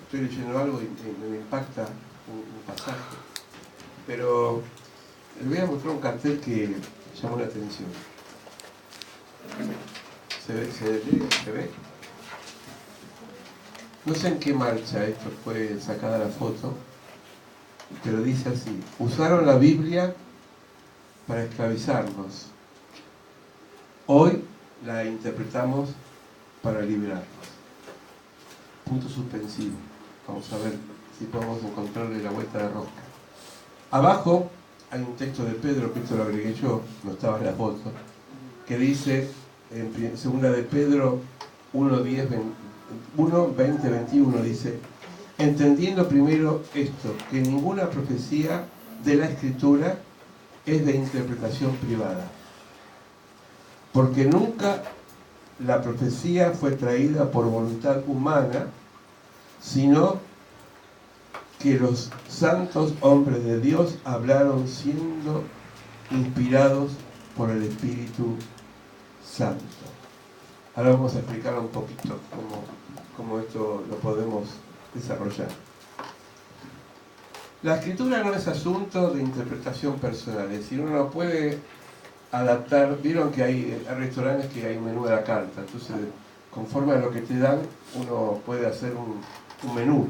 estoy leyendo algo y me impacta un pasaje, pero les voy a mostrar un cartel que llamó la atención. ¿Se ve? No sé en qué marcha esto fue sacada la foto, pero dice así: usaron la Biblia para esclavizarnos. Hoy la interpretamos para liberarnos. Punto suspensivo. Vamos a ver si podemos encontrarle la vuelta de rosca. Abajo hay un texto de Pedro, que esto lo agregué yo, no estaba en la foto, que dice, en segunda de Pedro 1:10, 20, 21, dice: entendiendo primero esto, que ninguna profecía de la Escritura es de interpretación privada, porque nunca la profecía fue traída por voluntad humana, sino que los santos hombres de Dios hablaron siendo inspirados por el Espíritu Santo. Ahora vamos a explicar un poquito cómo esto lo podemos desarrollar. La escritura no es asunto de interpretación personal, es decir, uno no puede adaptar. Vieron que hay restaurantes que hay menú de la carta, entonces conforme a lo que te dan uno puede hacer un menú.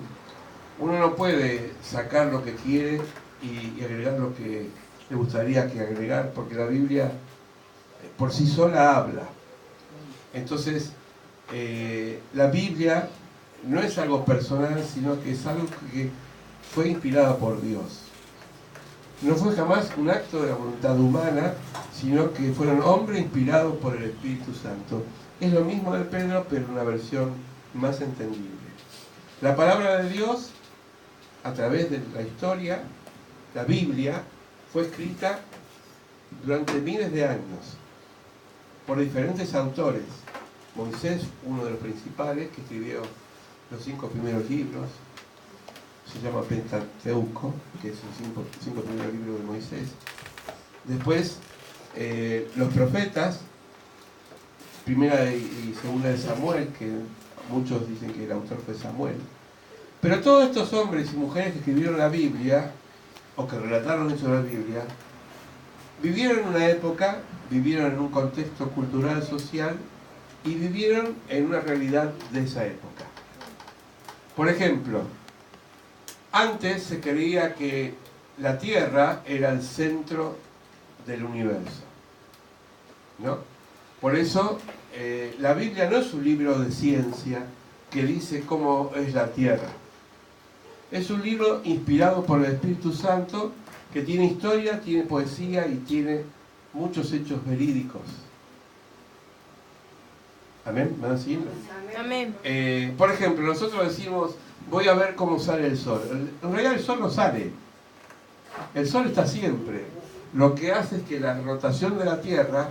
Uno no puede sacar lo que quiere y agregar lo que le gustaría que agregar, porque la Biblia por sí sola habla. Entonces la Biblia no es algo personal, sino que es algo que fue inspirado por Dios. No fue jamás un acto de la voluntad humana, sino que fueron hombres inspirados por el Espíritu Santo. Es lo mismo de Pedro, pero en una versión más entendible. La palabra de Dios, a través de la historia, la Biblia, fue escrita durante miles de años por diferentes autores. Moisés, uno de los principales, que escribió los 5 primeros libros, se llama Pentateuco, que es los 5 primeros libros de Moisés. Después, los profetas, primera y segunda de Samuel, que muchos dicen que el autor fue Samuel. Pero todos estos hombres y mujeres que escribieron la Biblia, o que relataron eso de la Biblia, vivieron en una época, vivieron en un contexto cultural, social, y vivieron en una realidad de esa época. Por ejemplo, antes se creía que la Tierra era el centro del universo, ¿no? Por eso la Biblia no es un libro de ciencia que dice cómo es la Tierra. Es un libro inspirado por el Espíritu Santo, que tiene historia, tiene poesía y tiene muchos hechos verídicos. ¿Amén? ¿Me van siguiendo? Amén. Por ejemplo, nosotros decimos: voy a ver cómo sale el sol. En realidad el sol no sale. El sol está siempre. Lo que hace es que la rotación de la Tierra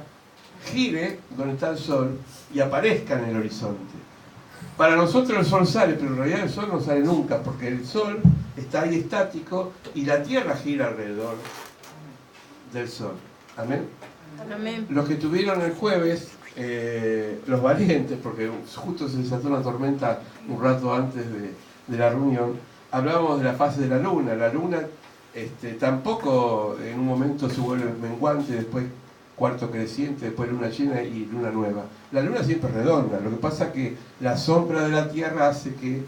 gire donde está el sol y aparezca en el horizonte. Para nosotros el sol sale, pero en realidad el sol no sale nunca, porque el sol está ahí estático y la Tierra gira alrededor del sol. ¿Amén? Amén. Los que tuvieron el jueves, los valientes, porque justo se desató una tormenta un rato antes de la reunión, hablábamos de la fase de la luna. La luna tampoco en un momento se vuelve menguante, después cuarto creciente, después luna llena y luna nueva. La luna siempre es redonda, lo que pasa es que la sombra de la Tierra hace que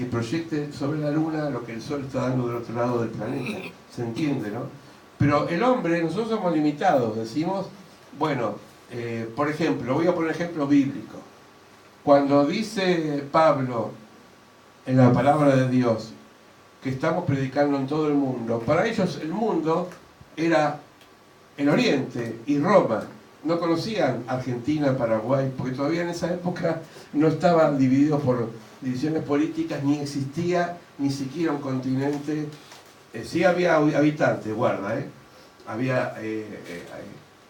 proyecte sobre la luna lo que el sol está dando del otro lado del planeta. ¿Se entiende, no? Pero el hombre, nosotros somos limitados, decimos, bueno, por ejemplo, voy a poner un ejemplo bíblico. Cuando dice Pablo en la palabra de Dios que estamos predicando en todo el mundo, para ellos el mundo era el Oriente y Roma. No conocían Argentina, Paraguay, porque todavía en esa época no estaban divididos por divisiones políticas, ni existía ni siquiera un continente. Sí había habitantes, guarda, había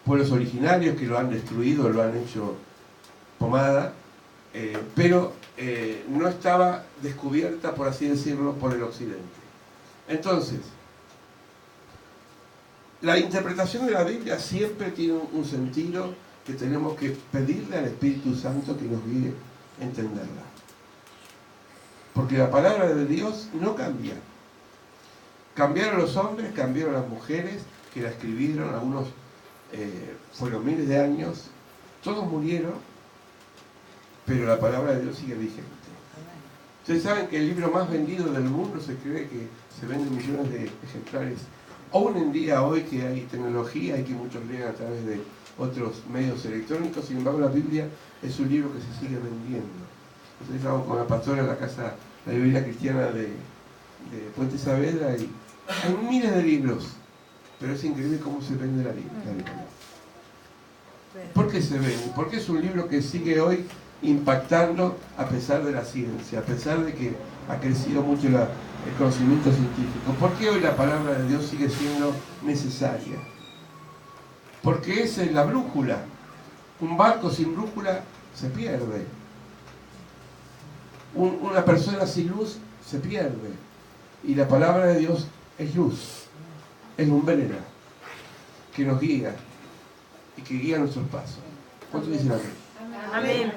pueblos originarios que lo han destruido, lo han hecho pomada, pero no estaba descubierta, por así decirlo, por el occidente. Entonces, la interpretación de la Biblia siempre tiene un sentido que tenemos que pedirle al Espíritu Santo que nos guíe a entenderla. Porque la palabra de Dios no cambia. Cambiaron los hombres, cambiaron las mujeres que la escribieron, algunos fueron miles de años, todos murieron, pero la palabra de Dios sigue vigente. Ustedes saben que el libro más vendido del mundo se cree que se venden millones de ejemplares. Aún en día, hoy que hay tecnología y que muchos leen a través de otros medios electrónicos, sin embargo la Biblia es un libro que se sigue vendiendo. Nosotros estamos con la pastora en la casa, la Biblia cristiana de Puente Saavedra, y hay miles de libros, pero es increíble cómo se vende la Biblia. ¿Por qué se vende? Porque es un libro que sigue hoy impactando a pesar de la ciencia, a pesar de que ha crecido mucho el conocimiento científico. ¿Por qué hoy la palabra de Dios sigue siendo necesaria? Porque es la brújula. Un barco sin brújula se pierde. Una persona sin luz se pierde. Y la palabra de Dios es luz, es lumbrera, que nos guía y que guía nuestros pasos. ¿Cuántos dicen amén? Amén.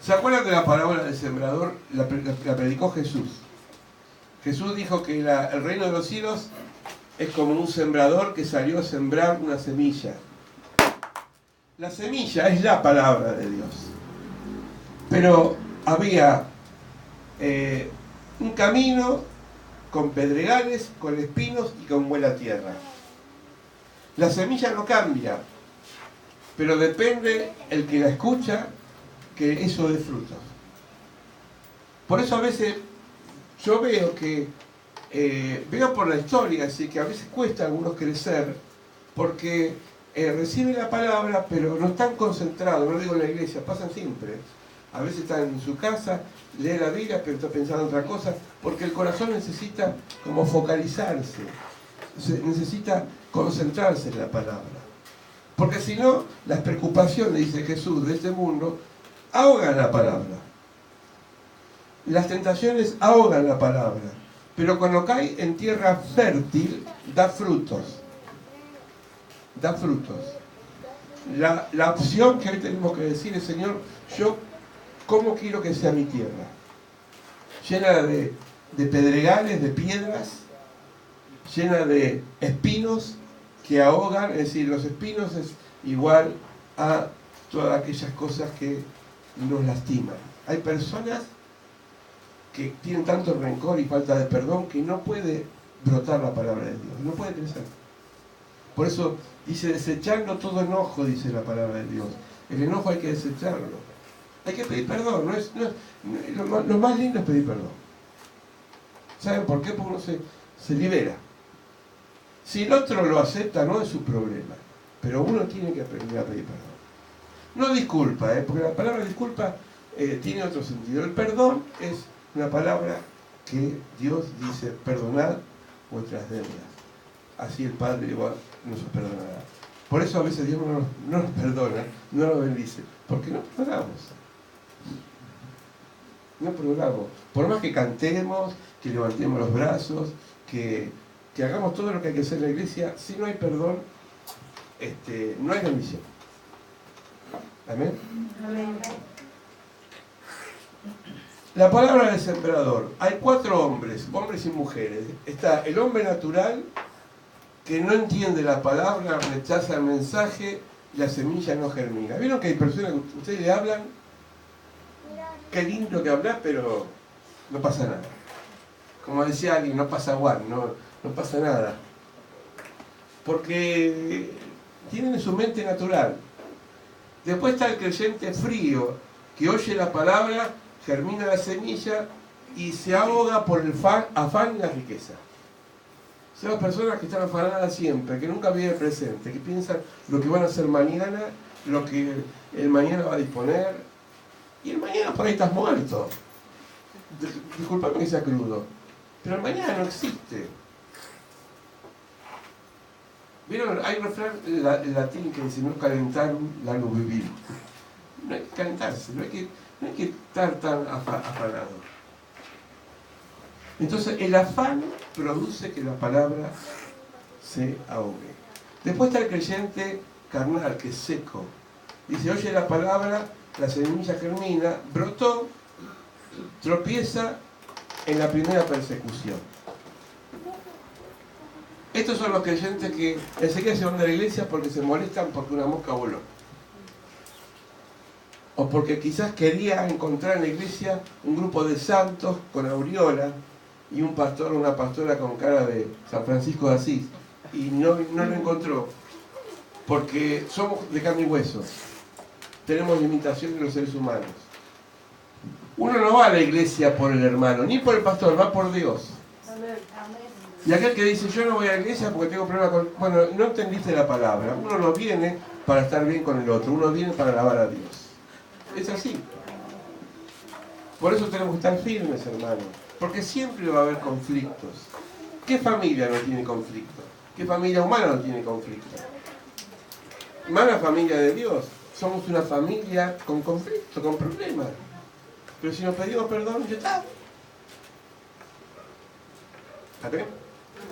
¿Se acuerdan de la parábola del sembrador? La predicó Jesús. Jesús dijo que el reino de los cielos es como un sembrador que salió a sembrar una semilla. La semilla es la palabra de Dios. Pero había un camino con pedregales, con espinos y con buena tierra. La semilla no cambia, pero depende el que la escucha que eso dé frutos. Por eso a veces yo veo que veo por la historia, así que a veces cuesta a algunos crecer porque reciben la palabra pero no están concentrados, no digo en la iglesia, pasan siempre. A veces están en su casa, lee la Biblia pero está pensando en otra cosa, porque el corazón necesita como focalizarse, necesita concentrarse en la palabra. Porque si no, las preocupaciones, dice Jesús, de este mundo ahogan la palabra. Las tentaciones ahogan la palabra. Pero cuando cae en tierra fértil, da frutos. Da frutos. La opción que hoy tenemos que decir es, Señor, yo, ¿cómo quiero que sea mi tierra? Llena de pedregales, de piedras, llena de espinos que ahogan, es decir, los espinos es igual a todas aquellas cosas que nos lastiman. Hay personas que tienen tanto rencor y falta de perdón que no puede brotar la palabra de Dios, no puede crecer. Por eso dice, desechando todo enojo, dice la palabra de Dios. El enojo hay que desecharlo. Hay que pedir perdón, lo más lindo es pedir perdón. ¿Saben por qué? Porque uno se libera. Si el otro lo acepta, no es su problema, pero uno tiene que aprender a pedir perdón. No disculpa, porque la palabra disculpa tiene otro sentido. El perdón es una palabra que Dios dice, perdonad vuestras deudas. Así el Padre igual nos perdonará. Por eso a veces Dios no nos perdona, no nos bendice, porque no perdonamos. No perdonamos. Por más que cantemos, que levantemos los brazos, que hagamos todo lo que hay que hacer en la iglesia, si no hay perdón, no hay bendición. Amén. Amén. La palabra del sembrador. Hay 4 hombres y mujeres. Está el hombre natural, que no entiende la palabra, rechaza el mensaje, la semilla no germina. ¿Vieron que hay personas que ustedes le hablan? Qué lindo que hablas, pero no pasa nada. Como decía alguien, no pasa igual, no pasa nada. Porque tienen en su mente natural. Después está el creyente frío, que oye la palabra, germina la semilla y se ahoga por el afán y la riqueza. Son las personas que están afanadas siempre, que nunca viven el presente, que piensan lo que van a hacer mañana, lo que el mañana va a disponer. Y el mañana por ahí estás muerto. Disculpame que sea crudo, pero el mañana no existe. ¿Vieron? Hay un refrán en latín que dice, no calentarum largo vivir. No hay que calentarse, no hay que estar tan afanado. Entonces el afán produce que la palabra se ahogue. Después está el creyente carnal, que es seco. Dice, oye la palabra, la semilla germina, brotó, tropieza en la primera persecución. Estos son los creyentes que enseguida se van de la iglesia porque se molestan porque una mosca voló. O porque quizás quería encontrar en la iglesia un grupo de santos con aureola y un pastor o una pastora con cara de San Francisco de Asís. Y no lo encontró. Porque somos de carne y hueso. Tenemos limitaciones los seres humanos. Uno no va a la iglesia por el hermano, ni por el pastor, va por Dios. Y aquel que dice, yo no voy a la iglesia porque tengo problemas con... Bueno, no entendiste la palabra. Uno no viene para estar bien con el otro, uno viene para alabar a Dios. Es así. Por eso tenemos que estar firmes, hermanos. Porque siempre va a haber conflictos. ¿Qué familia no tiene conflicto? ¿Qué familia humana no tiene conflicto? Mala familia de Dios. Somos una familia con conflicto, con problemas. Pero si nos pedimos perdón, ya está. ¿Amén?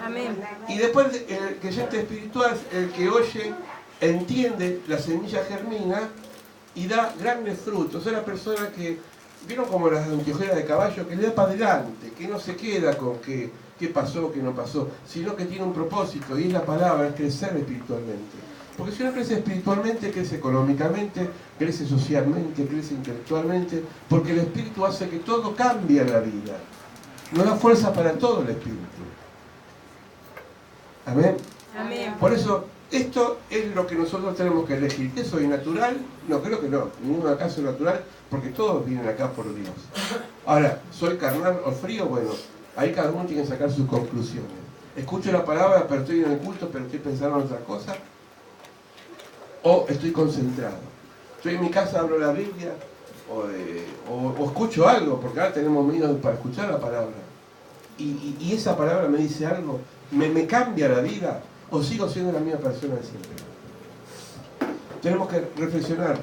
Amén. Y después el creyente espiritual, el que oye, entiende, la semilla germina y da grandes frutos. Es la persona que, ¿vieron como las anteojeras de caballo? Que le da para adelante, que no se queda con qué pasó, qué no pasó, sino que tiene un propósito, y es la palabra, es crecer espiritualmente. Porque si uno crece espiritualmente, crece económicamente, crece socialmente, crece intelectualmente, porque el espíritu hace que todo cambie en la vida. Nos da fuerza para todo el espíritu. Amén. Amén. Por eso, esto es lo que nosotros tenemos que elegir. ¿Qué soy natural? No, creo que no. Ninguno acá es natural, porque todos vienen acá por Dios. Ahora, ¿soy carnal o frío? Bueno, ahí cada uno tiene que sacar sus conclusiones. Escucho la palabra, pero estoy en el culto, pero estoy pensando en otra cosa. O estoy concentrado. Estoy en mi casa, abro la Biblia, o escucho algo, porque ahora tenemos medios para escuchar la palabra. Y esa palabra me dice algo, me cambia la vida, o sigo siendo la misma persona de siempre. Tenemos que reflexionar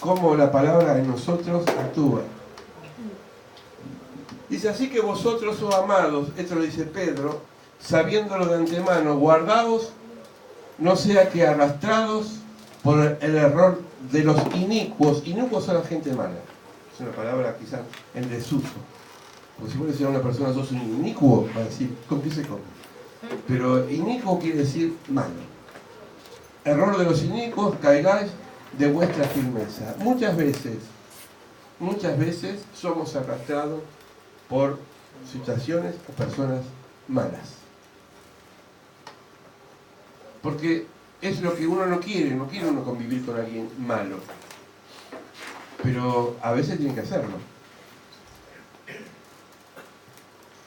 cómo la palabra en nosotros actúa. Dice, así que vosotros, oh amados, esto lo dice Pedro, sabiéndolo de antemano, guardaos, no sea que arrastrados por el error de los inicuos. Inicuos son la gente mala. Es una palabra quizás en desuso. Porque si vos le decís a una persona, sos un inicuo, va a decir, ¿con qué se come? Pero inicuo quiere decir malo. Error de los inicuos, caigáis de vuestra firmeza. Muchas veces somos arrastrados por situaciones o personas malas. Porque es lo que uno no quiere uno convivir con alguien malo. Pero a veces tiene que hacerlo.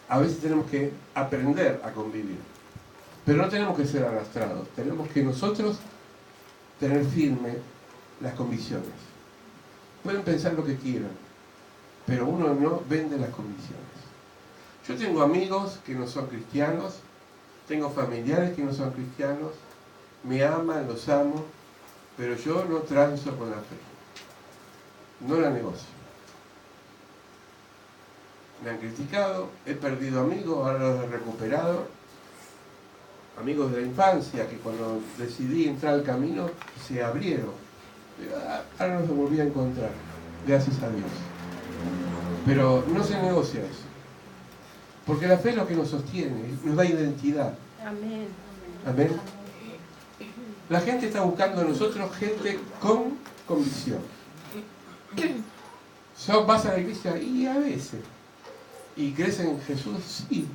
A veces tenemos que aprender a convivir. Pero no tenemos que ser arrastrados. Tenemos que nosotros tener firme las convicciones. Pueden pensar lo que quieran, pero uno no vende las convicciones. Yo tengo amigos que no son cristianos, tengo familiares que no son cristianos, me aman, los amo, pero yo no transo con la fe. No la negocio. Me han criticado, he perdido amigos, ahora los he recuperado. Amigos de la infancia que cuando decidí entrar al camino se abrieron. Ahora no se volví a encontrar, gracias a Dios. Pero no se negocia eso. Porque la fe es lo que nos sostiene, nos da identidad. Amén. Amén. La gente está buscando en nosotros gente con convicción. ¿Vas a la iglesia? Y a veces. ¿Y crees en Jesús? Sí.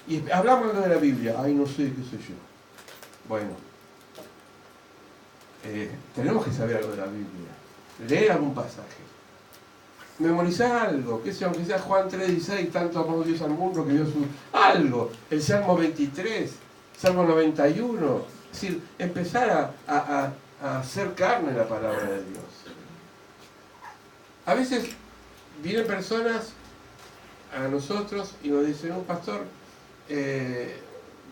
Y hablamos de la Biblia. Ay, no sé qué sé yo. Bueno. Tenemos que saber algo de la Biblia. Leer algún pasaje. Memorizar algo. Que sea, aunque sea Juan 3:16, tanto amó Dios al mundo que dio su... Algo. El Salmo 23. Salmo 91. Es decir, empezar a hacer carne la palabra de Dios. A veces vienen personas a nosotros y nos dicen, un pastor,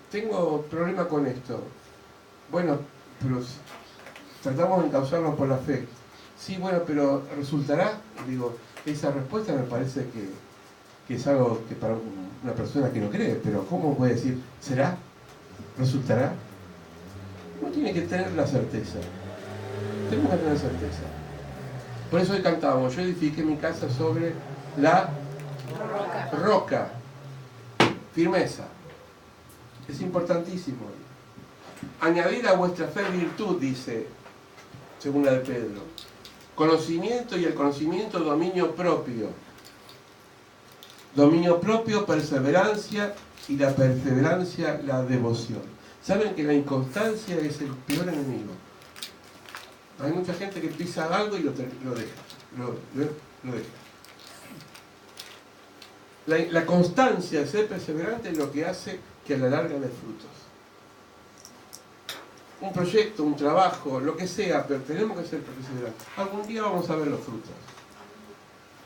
tengo problema con esto. Bueno, pero tratamos de encauzarnos por la fe. Sí, bueno, pero ¿resultará? Digo, esa respuesta me parece que es algo que para una persona que no cree, pero ¿cómo puede decir? ¿Será? ¿Resultará? Uno tiene que tener la certeza. Tenemos que tener certeza. Por eso hoy cantábamos, yo edifiqué mi casa sobre la Roca. Firmeza. Es importantísimo. Añadir a vuestra fe virtud, dice segunda de Pedro. Conocimiento, y el conocimiento dominio propio. Dominio propio, perseverancia, y la perseverancia la devoción. Saben que la inconstancia es el peor enemigo. Hay mucha gente que pisa algo y lo deja. Lo deja. La constancia, ser perseverante, es lo que hace que a la larga dé frutos. Un proyecto, un trabajo, lo que sea, pero tenemos que ser perseverantes. Algún día vamos a ver los frutos.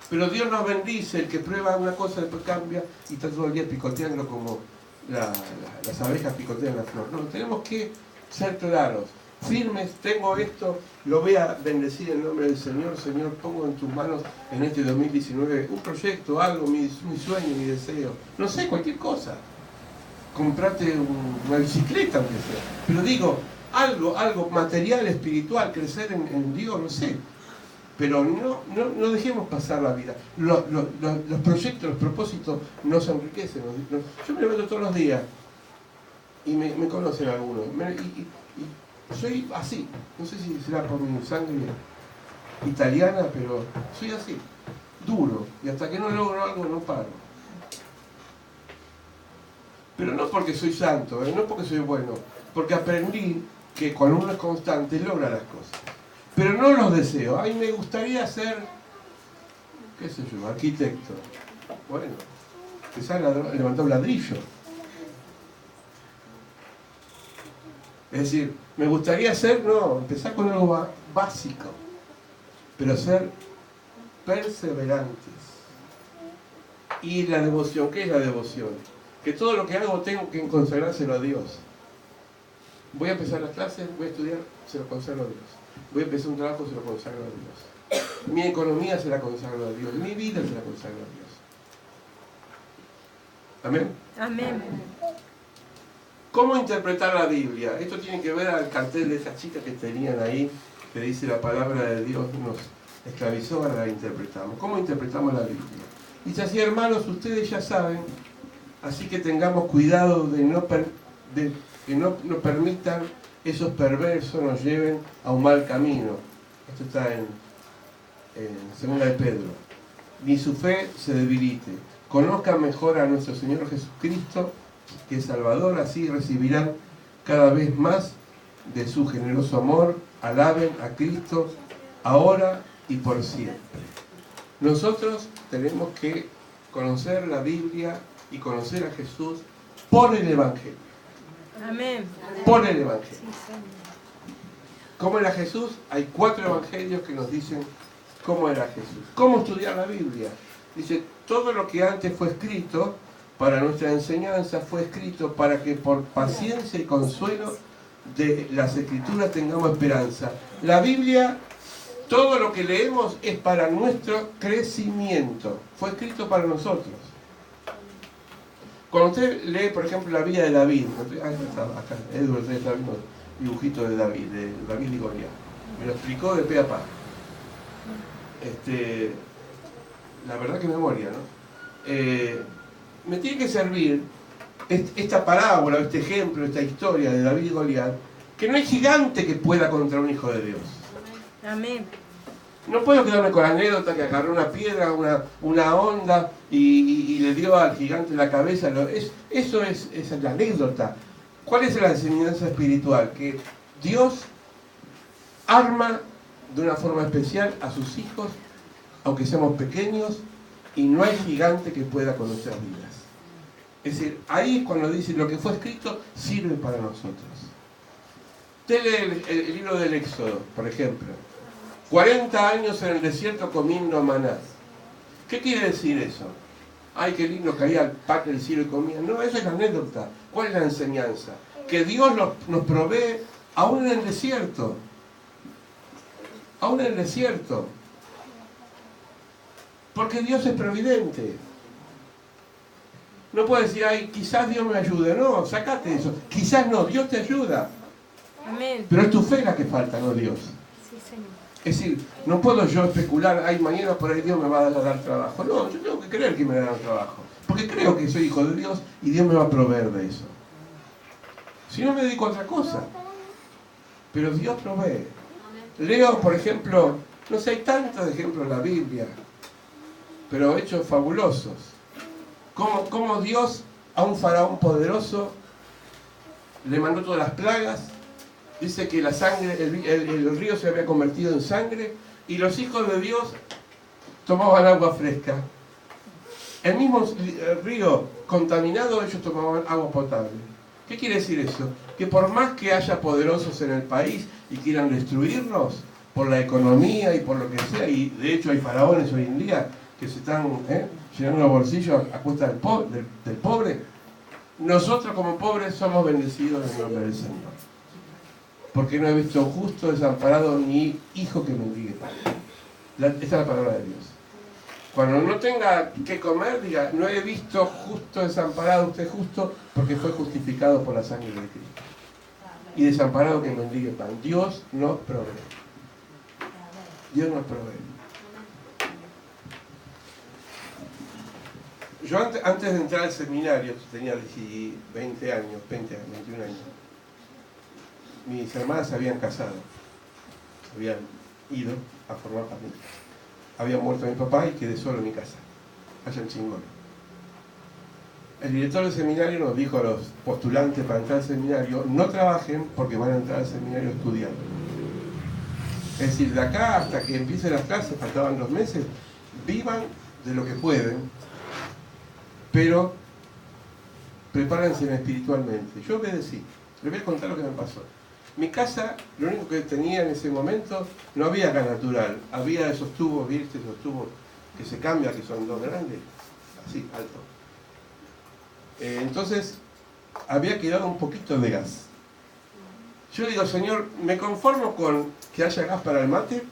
Pero Dios nos bendice, el que prueba una cosa después cambia y está todo el día picoteando como las abejas picotean la flor. No, tenemos que ser claros, firmes. Tengo esto, lo voy a bendecir en nombre del Señor. Señor, pongo en tus manos en este 2019 un proyecto, algo, mi sueño, mi deseo. No sé, cualquier cosa. Comprate una bicicleta, aunque sea. Pero digo, algo material, espiritual, crecer en Dios, no sé. Pero no dejemos pasar la vida. Los proyectos, los propósitos nos enriquecen. Yo me levanto todos los días y me conocen algunos. Y soy así. No sé si será por mi sangre italiana, pero soy así. Duro. Y hasta que no logro algo no paro. Pero no porque soy santo, no porque soy bueno. Porque aprendí que cuando uno es constante logra las cosas. Pero no los deseo. Ay, me gustaría ser, qué sé yo, arquitecto. Bueno, empezar a levantar un ladrillo. Es decir, me gustaría ser, no, empezar con algo básico. Pero ser perseverantes. Y la devoción, ¿qué es la devoción? Que todo lo que hago tengo que consagrárselo a Dios. Voy a empezar las clases, voy a estudiar, se lo consagro a Dios. Voy a empezar un trabajo, se lo consagro a Dios. Mi economía se la consagro a Dios. Mi vida se la consagro a Dios. ¿Amén? Amén. ¿Cómo interpretar la Biblia? Esto tiene que ver al cartel de esas chicas que tenían ahí, que dice la palabra de Dios nos esclavizó, ahora la interpretamos. ¿Cómo interpretamos la Biblia? Dice así, hermanos, ustedes ya saben, así que tengamos cuidado de que no permitan esos perversos nos lleven a un mal camino. Esto está en 2 de Pedro. Ni su fe se debilite. Conozcan mejor a nuestro Señor Jesucristo, que es Salvador, así recibirán cada vez más de su generoso amor. Alaben a Cristo ahora y por siempre. Nosotros tenemos que conocer la Biblia y conocer a Jesús por el Evangelio. Amén. Por el Evangelio. ¿Cómo era Jesús? Hay 4 evangelios que nos dicen cómo era Jesús. ¿Cómo estudiar la Biblia? Dice, todo lo que antes fue escrito para nuestra enseñanza fue escrito para que por paciencia y consuelo de las Escrituras tengamos esperanza. La Biblia, todo lo que leemos es para nuestro crecimiento. Fue escrito para nosotros. Cuando usted lee, por ejemplo, la vida de David, acá, Edward está viendo un dibujito de David y Goliat. Me lo explicó de pe a pa. La verdad que memoria, ¿no? Me tiene que servir esta parábola, este ejemplo, esta historia de David y Goliat, que no hay gigante que pueda contra un hijo de Dios. Amén. No puedo quedarme con la anécdota que agarró una piedra, una onda y le dio al gigante en la cabeza. Esa es la anécdota. ¿Cuál es la enseñanza espiritual? Que Dios arma de una forma especial a sus hijos, aunque seamos pequeños, y no hay gigante que pueda con nuestras vidas. Es decir, ahí es cuando dice lo que fue escrito sirve para nosotros. Usted lee el libro del Éxodo, por ejemplo. 40 años en el desierto comiendo maná. ¿Qué quiere decir eso? Ay, qué lindo, caía al pan del cielo y comía. No, eso es la anécdota. ¿Cuál es la enseñanza? Que Dios nos provee aún en el desierto. Aún en el desierto. Porque Dios es providente. No puedes decir, ay, quizás Dios me ayude. No, sacate eso. Quizás no, Dios te ayuda. Amén. Pero es tu fe la que falta, no Dios. Sí, Señor. Es decir, no puedo yo especular, ay, mañana por ahí Dios me va a dar trabajo. No, yo tengo que creer que me dará trabajo. Porque creo que soy hijo de Dios y Dios me va a proveer de eso. Si no, me dedico a otra cosa. Pero Dios provee. Leo, por ejemplo, no sé, hay tantos ejemplos en la Biblia, pero hechos fabulosos. Cómo Dios a un faraón poderoso le mandó todas las plagas. Dice que la sangre, el río se había convertido en sangre y los hijos de Dios tomaban agua fresca. El mismo río contaminado, ellos tomaban agua potable. ¿Qué quiere decir eso? Que por más que haya poderosos en el país y quieran destruirnos por la economía y por lo que sea, y de hecho hay faraones hoy en día que se están llenando los bolsillos a cuesta del pobre, nosotros como pobres somos bendecidos en el nombre del Señor. Porque no he visto justo desamparado ni hijo que mendigue pan. Esta es la palabra de Dios. Cuando no tenga que comer, diga, no he visto justo desamparado, usted justo, porque fue justificado por la sangre de Cristo. Y desamparado que mendigue pan. Dios nos provee. Dios nos provee. Yo antes de entrar al seminario, tenía 20 años, 21 años. Mis hermanas se habían casado, habían ido a formar familia. Había muerto mi papá y quedé solo en mi casa, allá en Chingón. El director del seminario nos dijo a los postulantes para entrar al seminario, no trabajen porque van a entrar al seminario estudiando. Es decir, de acá hasta que empiecen las clases, faltaban 2 meses, vivan de lo que pueden, pero prepárense espiritualmente. Yo obedecí, les voy a contar lo que me pasó. Mi casa, lo único que tenía en ese momento, no había gas natural, había esos tubos, ¿viste? Esos tubos que se cambian, que son 2 grandes, así, alto. Entonces, había quedado un poquito de gas. Yo digo, Señor, me conformo con que haya gas para el mate,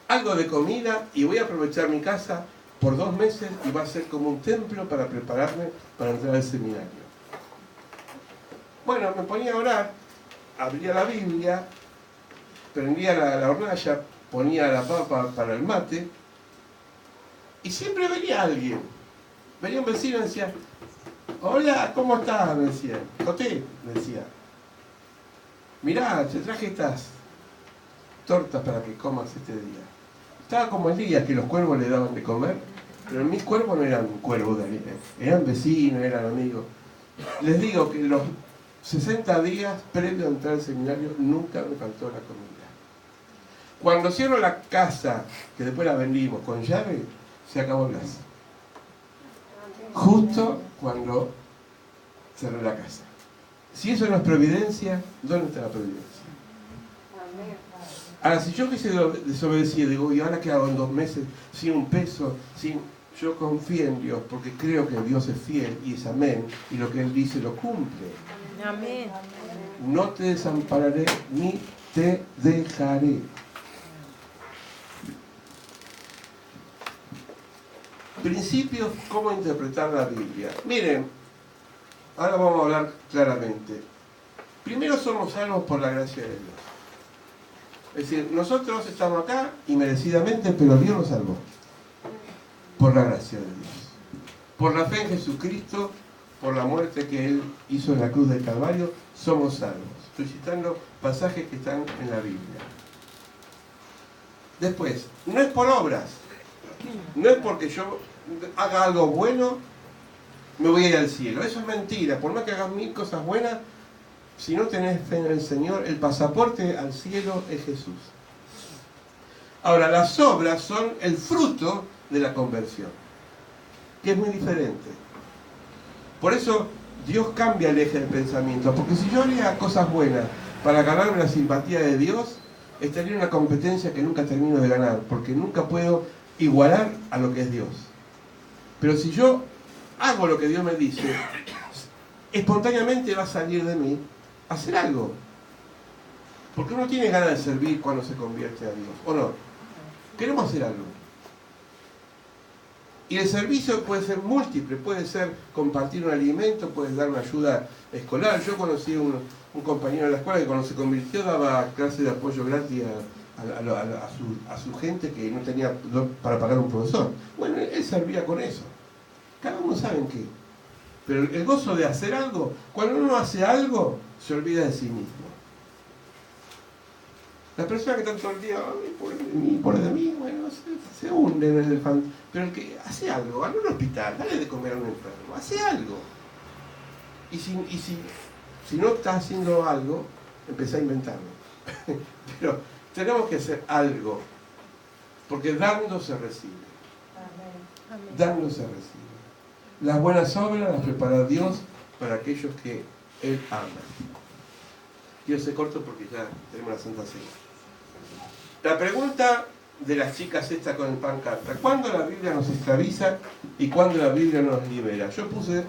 algo de comida, y voy a aprovechar mi casa por 2 meses y va a ser como un templo para prepararme para entrar al seminario. Bueno, me ponía a orar, abría la Biblia, prendía la hornalla, ponía la papa para el mate, y siempre venía alguien. Venía un vecino y decía, hola, ¿cómo estás? Me decía, Joté, me decía, mirá, te traje estas tortas para que comas este día. Estaba como el día que los cuervos le daban de comer, pero mis cuervos no eran cuervos, eran vecinos, eran amigos. Les digo que los 60 días previo a entrar al seminario nunca me faltó la comida. Cuando cierro la casa, que después la vendimos con llave, se acabó el gas. Justo cuando cerré la casa. Si eso no es providencia, ¿dónde está la providencia? Ahora, si yo hubiese desobedecido, digo, ¿y ahora qué hago en 2 meses? Sin un peso, yo confío en Dios, porque creo que Dios es fiel y es amén, y lo que Él dice lo cumple. Amén. No te desampararé ni te dejaré. Principios, cómo interpretar la Biblia. Miren, ahora vamos a hablar claramente. Primero, somos salvos por la gracia de Dios. Es decir, nosotros estamos acá inmerecidamente, pero Dios nos salvó. Por la gracia de Dios. Por la fe en Jesucristo, por la muerte que Él hizo en la cruz del Calvario, somos salvos. Estoy citando pasajes que están en la Biblia. Después, no es por obras. No es porque yo haga algo bueno, me voy a ir al cielo. Eso es mentira. Por más que hagas 1000 cosas buenas, si no tenés fe en el Señor, el pasaporte al cielo es Jesús. Ahora, las obras son el fruto de la conversión, que es muy diferente. Por eso Dios cambia el eje del pensamiento, porque si yo haría cosas buenas para ganarme la simpatía de Dios, estaría en una competencia que nunca termino de ganar, porque nunca puedo igualar a lo que es Dios. Pero si yo hago lo que Dios me dice, espontáneamente va a salir de mí hacer algo. Porque uno tiene ganas de servir cuando se convierte a Dios, ¿o no? Queremos hacer algo. Y el servicio puede ser múltiple, puede ser compartir un alimento, puede dar una ayuda escolar. Yo conocí un compañero de la escuela que cuando se convirtió daba clases de apoyo gratis a su gente que no tenía para pagar un profesor. Bueno, él servía con eso. Cada uno sabe en qué. Pero el gozo de hacer algo, cuando uno hace algo, se olvida de sí mismo. Las personas que están todo el día, por de mí, bueno, se hunden en el fan. Pero el que hace algo, va a un hospital, dale de comer a un enfermo, hace algo. Y si no estás haciendo algo, empezá a inventarlo. Pero tenemos que hacer algo, porque dando se recibe. Dando se recibe. Las buenas obras las prepara Dios para aquellos que Él ama. Yo se corto porque ya tenemos la Santa Cena. La pregunta de las chicas esta con el pancarta: ¿cuándo la Biblia nos esclaviza y cuándo la Biblia nos libera? Yo puse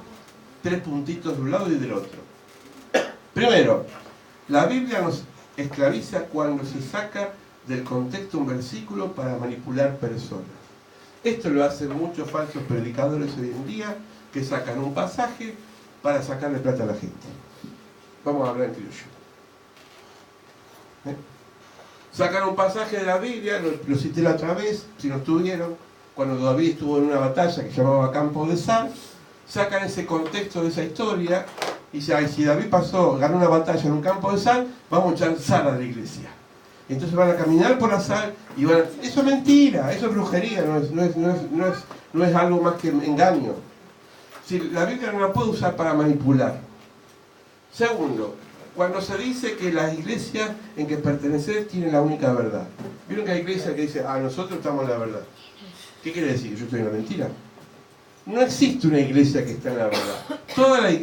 3 puntitos de un lado y del otro. Primero, la Biblia nos esclaviza cuando se saca del contexto un versículo para manipular personas. Esto lo hacen muchos falsos predicadores hoy en día, que sacan un pasaje para sacarle plata a la gente. Vamos a hablar en criollo. Sacan un pasaje de la Biblia, lo cité la otra vez, si no estuvieron, cuando David estuvo en una batalla que llamaba Campo de Sal, sacan ese contexto de esa historia y dicen: si David ganó una batalla en un campo de sal, vamos a echar sal a la iglesia. Entonces van a caminar por la sal y van a... Eso es mentira, eso es brujería, no es algo más que engaño. Si la Biblia no la puede usar para manipular. Segundo, cuando se dice que las iglesias en que pertenecer tienen la única verdad. ¿Vieron que hay iglesias que dicen: nosotros estamos en la verdad? ¿Qué quiere decir? ¿Yo estoy en la mentira? No existe una iglesia que está en la verdad.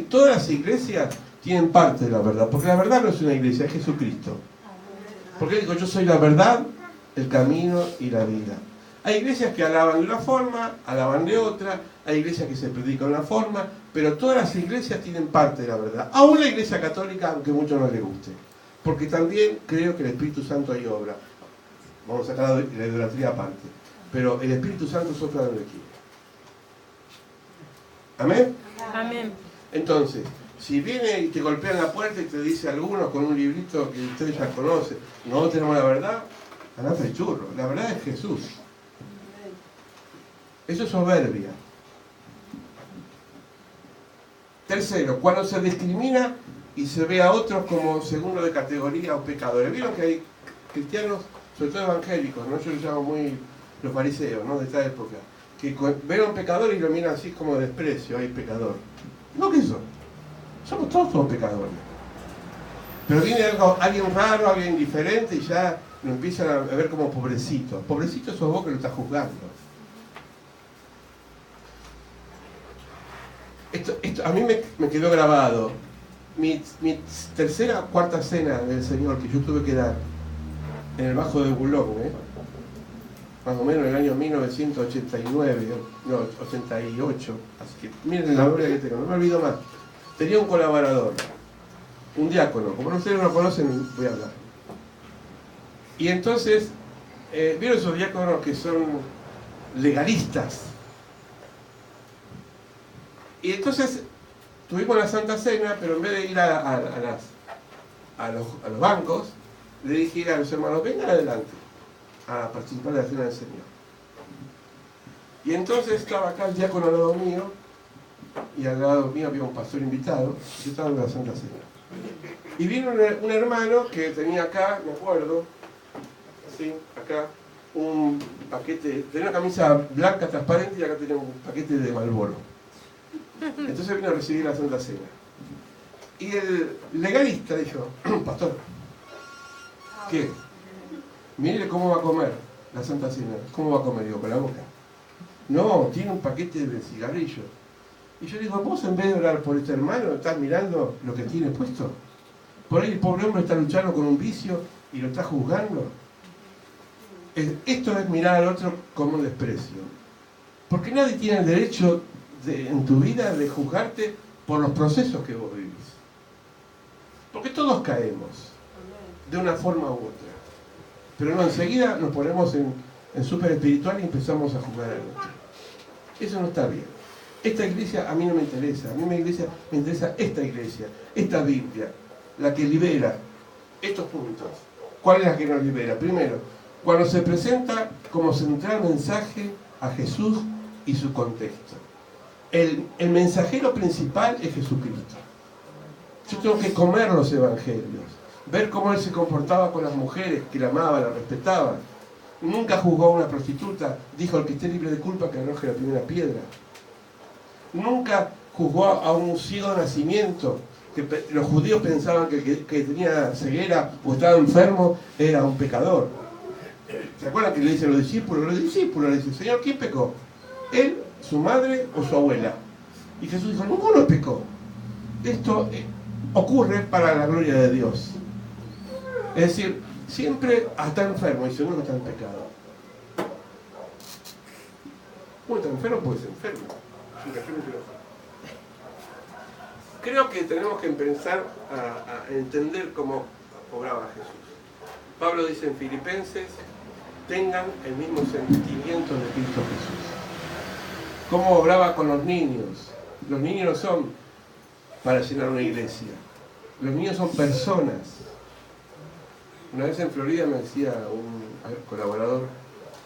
Todas las iglesias tienen parte de la verdad, porque la verdad no es una iglesia, es Jesucristo. Porque Él dijo: yo soy la verdad, el camino y la vida. Hay iglesias que alaban de una forma, alaban de otra, hay iglesias que se predican de una forma, pero todas las iglesias tienen parte de la verdad. Aún la iglesia católica, aunque a muchos no les guste. Porque también creo que el Espíritu Santo ahí obra. Vamos a sacar la idolatría aparte. Pero el Espíritu Santo sopla donde quiere. ¿Amén? Amén. Entonces, si viene y te golpean la puerta y te dice alguno con un librito que ustedes ya conocen: no tenemos la verdad, andate de churro. La verdad es Jesús. Eso es soberbia. Tercero, cuando se discrimina y se ve a otros como segundo de categoría o pecadores. Vieron que hay cristianos, sobre todo evangélicos, ¿no? Yo los llamo muy los fariseos, ¿no?, de esta época, que ven a un pecador y lo miran así como de desprecio: hay pecador. No, que son. Somos todos pecadores. Pero viene alguien raro, alguien diferente y ya lo empiezan a ver como pobrecito. Pobrecito sos vos que lo estás juzgando. Esto a mí me quedó grabado. Mi tercera o cuarta cena del Señor que yo tuve que dar en el Bajo de Boulogne, más o menos en el año 1989, no, 88. Así que miren la memoria que tengo, no me olvido más. Tenía un colaborador, un diácono, como ustedes no lo conocen, voy a hablar. Y entonces, ¿vieron esos diáconos que son legalistas? Y entonces tuvimos la Santa Cena, pero en vez de ir a los bancos, le dije a los hermanos: vengan adelante a participar de la Cena del Señor. Y entonces estaba acá el diácono al lado mío, y al lado mío había un pastor invitado, y yo estaba en la Santa Cena. Y vino un hermano que tenía acá, me acuerdo, así, acá, un paquete, tenía una camisa blanca transparente y acá tenía un paquete de Marlboro. Entonces vino a recibir la Santa Cena. Y el legalista dijo: pastor, ¿qué? Mire cómo va a comer la Santa Cena. ¿Cómo va a comer? Digo, con la boca. No, tiene un paquete de cigarrillos. Y yo digo: vos en vez de orar por este hermano, estás mirando lo que tiene puesto. Por ahí el pobre hombre está luchando con un vicio y lo está juzgando. Esto es mirar al otro como un desprecio. Porque nadie tiene el derecho en tu vida de juzgarte por los procesos que vos vivís. Porque todos caemos de una forma u otra. Pero no, enseguida nos ponemos en súper espiritual y empezamos a juzgar al otro. Eso no está bien. Esta iglesia a mí no me interesa. A mí me interesa esta iglesia, esta Biblia, la que libera estos puntos. ¿Cuál es la que nos libera? Primero, cuando se presenta como central mensaje a Jesús y su contexto. El mensajero principal es Jesucristo. Yo tengo que comer los evangelios, ver cómo él se comportaba con las mujeres, que la amaba, la respetaba. Nunca juzgó a una prostituta, dijo: el que esté libre de culpa que arroje la primera piedra. Nunca juzgó a un ciego de nacimiento, que los judíos pensaban que tenía ceguera o estaba enfermo, era un pecador. ¿Se acuerdan que le dicen los discípulos? Los discípulos le dicen: Señor, ¿quién pecó? ¿Él, su madre o su abuela? Y Jesús dijo: ninguno pecó. Esto ocurre para la gloria de Dios. Es decir, siempre está enfermo y seguro que está en pecado. Uno está enfermo, puede ser enfermo. Creo que tenemos que empezar a entender cómo obraba Jesús. Pablo dice en Filipenses: tengan el mismo sentimiento de Cristo Jesús. ¿Cómo obraba con los niños? Los niños no son para llenar una iglesia. Los niños son personas. Una vez en Florida me decía un colaborador: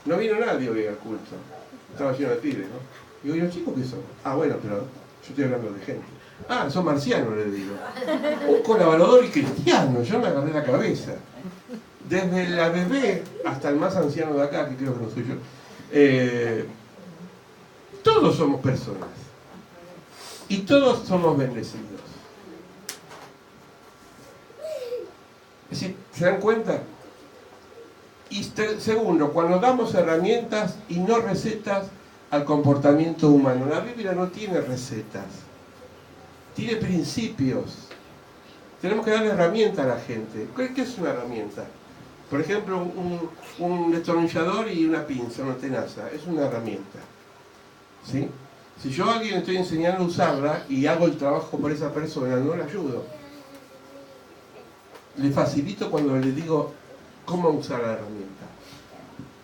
no vino nadie hoy al culto. Estaba lleno de pibes, ¿no? Digo: ¿y los chicos qué son? Ah, bueno, pero yo estoy hablando de gente. Ah, son marcianos, le digo. Un colaborador y cristiano. Yo me agarré la cabeza. Desde la bebé hasta el más anciano de acá, que creo que no soy yo. Todos somos personas. Y todos somos bendecidos. Es decir, ¿se dan cuenta? Y segundo, cuando damos herramientas y no recetas al comportamiento humano. La Biblia no tiene recetas, tiene principios. Tenemos que darle herramientas a la gente. ¿Qué es una herramienta? Por ejemplo, un destornillador y una pinza, una tenaza, es una herramienta. ¿Sí? Si yo a alguien estoy enseñando a usarla y hago el trabajo por esa persona, no le ayudo. Le facilito cuando le digo cómo usar la herramienta.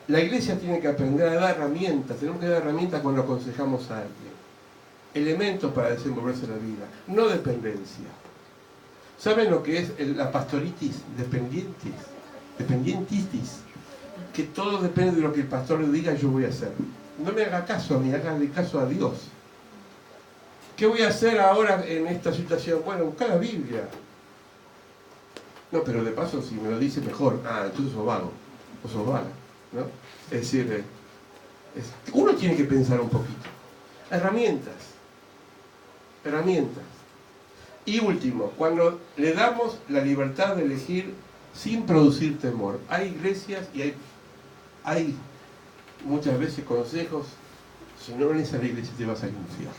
La iglesia tiene que aprender a dar herramientas. Tenemos que dar herramientas cuando aconsejamos a alguien. Elementos para desenvolverse en la vida, no dependencia. ¿Saben lo que es la pastoritis dependientitis? Que todo depende de lo que el pastor le diga, yo voy a hacer. No me haga caso a mí, hágale caso a Dios. ¿Qué voy a hacer ahora en esta situación? Bueno, buscar la Biblia. No, pero de paso, si me lo dice mejor, entonces sos vago, o sos vaga, ¿no? Es decir, uno tiene que pensar un poquito. Herramientas. Y último, cuando le damos la libertad de elegir sin producir temor. Hay iglesias y hay muchas veces consejos: si no vienes a la iglesia te vas al infierno.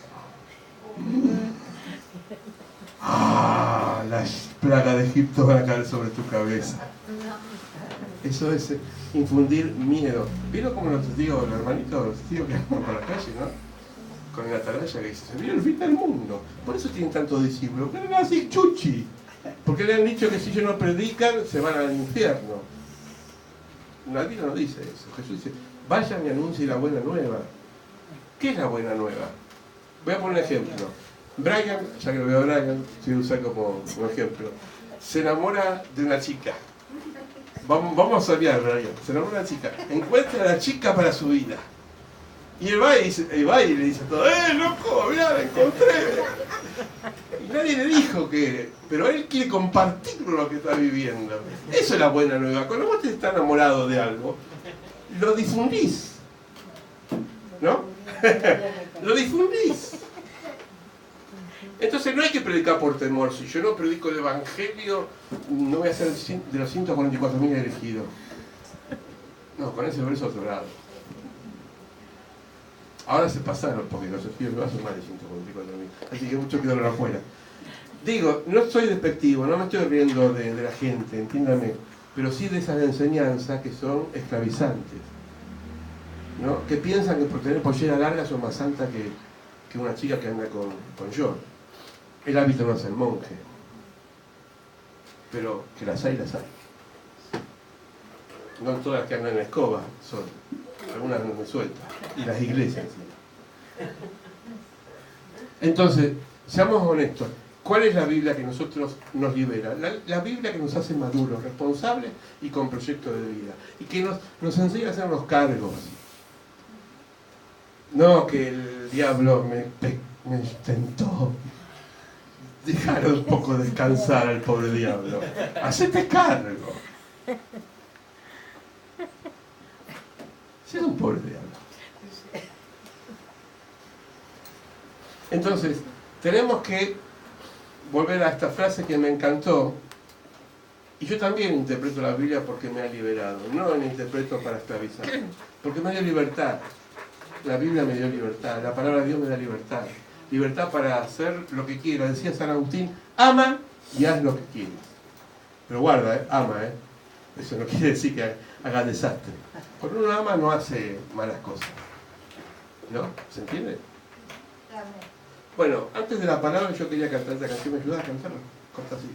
Las plagas de Egipto van a caer sobre tu cabeza. Eso es infundir miedo. ¿Vieron como los testigos, los hermanitos, los testigos que andan por la calle, ¿no? Con la atalaya que dice: se viene el fin del mundo. Por eso tienen tantos discípulos. Pero no así chuchi. Porque le han dicho que si ellos no predican, se van al infierno. La Biblia no dice eso. Jesús dice: vayan y anuncien la buena nueva. ¿Qué es la buena nueva? Voy a poner un ejemplo. Brian, ya que lo veo a Brian, si lo usa como ejemplo, se enamora de una chica. Vamos a soñar, Brian. Se enamora de una chica. Encuentra a la chica para su vida. Y él va y le dice a todo: loco, mirá, la encontré. Y nadie le dijo que... Pero él quiere compartir lo que está viviendo. Eso es la buena nueva. Cuando vos te estás enamorado de algo, lo difundís. ¿No? Lo difundís. Entonces no hay que predicar por temor. Si yo no predico el evangelio, no voy a ser de los 144.000 elegidos. No, con ese verso otro lado. Ahora se pasaron, porque los elegidos no hacen más de 144.000. Así que muchos quedaron afuera. Digo, no soy despectivo, no me estoy riendo de la gente, entiéndame, pero sí de esas enseñanzas que son esclavizantes, ¿no? Que piensan que por tener pollera larga son más santas que una chica que anda con short. El hábito no hace el monje, pero que las hay. No todas que andan en escoba son, algunas andan sueltas, y las iglesias, ¿sí? Entonces, seamos honestos. ¿Cuál es la Biblia que nosotros nos libera? La Biblia que nos hace maduros, responsables y con proyecto de vida. Y que nos enseña a hacernos cargos. No que el diablo me tentó. Dejar un poco descansar al pobre diablo. Hacete cargo. Si es un pobre diablo. Entonces, tenemos que volver a esta frase que me encantó. Y yo también interpreto la Biblia porque me ha liberado. No la interpreto para esclavizar. Porque me dio libertad. La Biblia me dio libertad. La palabra de Dios me da libertad. Libertad para hacer lo que quiera. Decía San Agustín, ama y haz lo que quieres. Pero guarda, ama, Eso no quiere decir que haga desastre. Cuando uno ama no hace malas cosas. ¿No? ¿Se entiende? Bueno, antes de la palabra yo quería cantar esta canción. ¿Me ayudas a cantarla? Corta así.